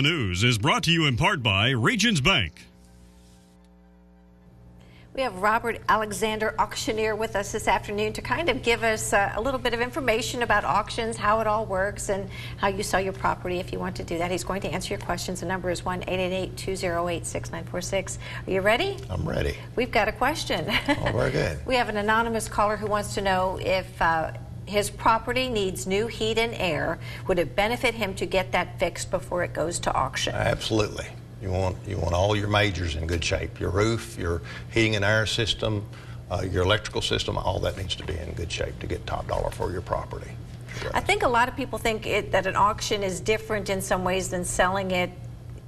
The news is brought to you in part by Regions Bank. We have Robert Alexander, auctioneer, with us this afternoon to kind of give us a little bit of information about auctions, how it all works, and how you sell your property if you want to do that. He's going to answer your questions. The number is 1-888-208-6946. Are you ready? I'm ready. We've got a question. Oh, very good. We have an anonymous caller who wants to know if his property needs new heat and air. Would it benefit him to get that fixed before it goes to auction? Absolutely. You want all your majors in good shape. Your roof, your heating and air system, your electrical system, all that needs to be in good shape to get top dollar for your property. Right. I think a lot of people think that an auction is different in some ways than selling it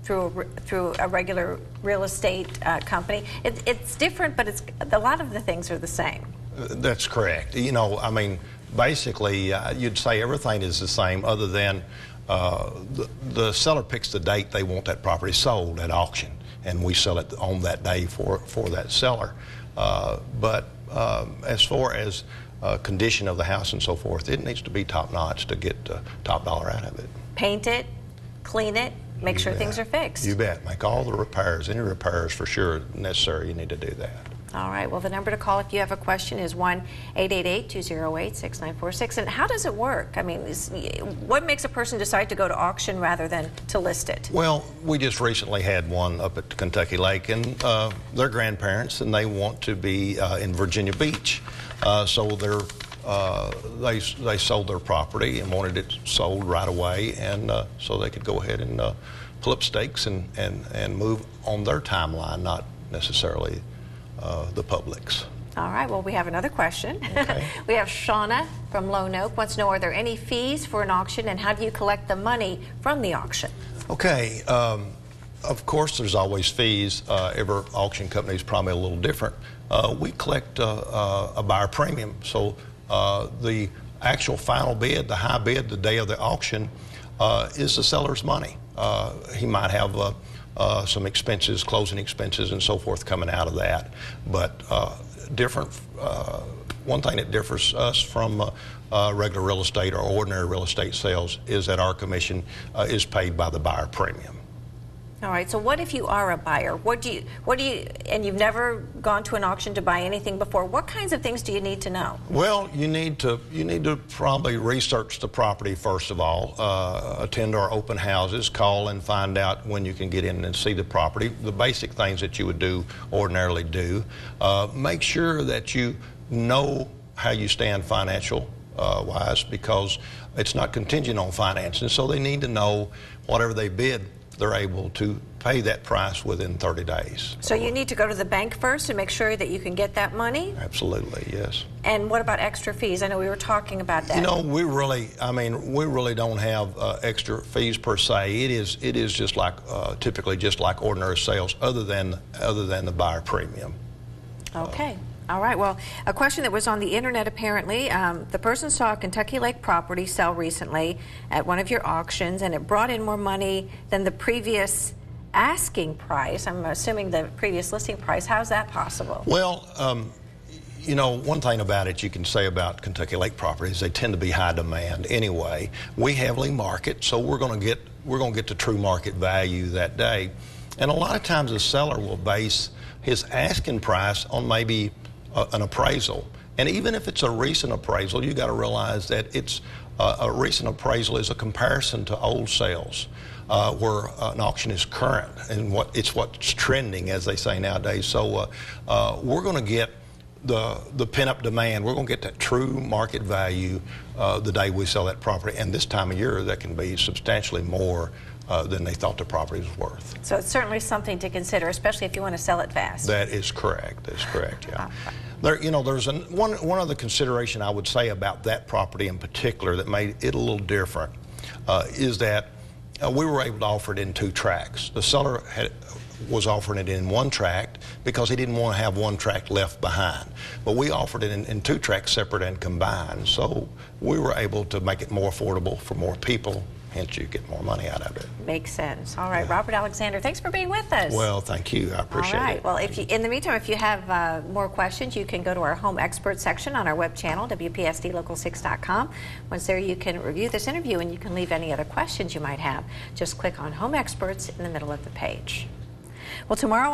through a regular real estate company. It's different, but a lot of the things are the same. That's correct. You know, I mean, basically, you'd say everything is the same other than the seller picks the date they want that property sold at auction, and we sell it on that day for that seller. But as far as condition of the house and so forth, it needs to be top-notch to get top dollar out of it. Paint it, clean it, make sure things are fixed. You bet. Make all the repairs. Any repairs for sure necessary, you need to do that. All right. Well, the number to call if you have a question is 1-888-208-6946. And how does it work? I mean, what makes a person decide to go to auction rather than to list it? Well, we just recently had one up at Kentucky Lake, and they're grandparents, and they want to be in Virginia Beach. So they sold their property and wanted it sold right away, and so they could go ahead and pull up stakes and move on their timeline, not necessarily the public's. All right, well, we have another question. Okay. We have Shauna from Lone Oak wants to know, are there any fees for an auction, and how do you collect the money from the auction? Okay, of course there's always fees. Every auction company is probably a little different. We collect a buyer premium, so the actual final bid, the high bid, the day of the auction, is the seller's money. He might have some expenses, closing expenses and so forth coming out of that. But one thing that differs us from regular real estate or ordinary real estate sales is that our commission is paid by the buyer premium. All right, so what if you are a buyer? And you've never gone to an auction to buy anything before, what kinds of things do you need to know? Well, you need to probably research the property first of all, attend our open houses, call and find out when you can get in and see the property, the basic things that you would ordinarily do. Make sure that you know how you stand financial wise, because it's not contingent on financing, so they need to know whatever they bid, they're able to pay that price within 30 days. So you need to go to the bank first and make sure that you can get that money? Absolutely, yes. And what about extra fees? I know we were talking about that. You know, we really don't have extra fees per se. It is just like typically just like ordinary sales, other than the buyer premium. Okay. All right, well, a question that was on the internet apparently, the person saw a Kentucky Lake property sell recently at one of your auctions, and it brought in more money than the previous asking price. I'm assuming the previous listing price. How's that possible? Well, you know, one thing about it you can say about Kentucky Lake properties, they tend to be high demand anyway. We heavily market, so we're going to get the true market value that day. And a lot of times the seller will base his asking price on maybe an appraisal, and even if it's a recent appraisal, you got to realize that it's a recent appraisal is a comparison to old sales, where an auction is current and what's trending, as they say nowadays. So we're going to get the pent-up demand. We're going to get that true market value the day we sell that property, and this time of year that can be substantially more than they thought the property was worth. So it's certainly something to consider, especially if you want to sell it fast. That is correct. That's correct. Yeah. There's one other consideration I would say about that property in particular that made it a little different, is that we were able to offer it in 2 tracts. The seller was offering it in 1 tract because he didn't want to have 1 tract left behind. But we offered it in 2 tracts, separate and combined. So we were able to make it more affordable for more people hence you get more money out of it. Makes sense. All right, Robert Alexander, thanks for being with us. Well, thank you. I appreciate it. All right. Well, if you, in the meantime, if you have more questions, you can go to our Home Expert section on our web channel, WPSDLocal6.com. Once there, you can review this interview and you can leave any other questions you might have. Just click on Home Experts in the middle of the page. Well, tomorrow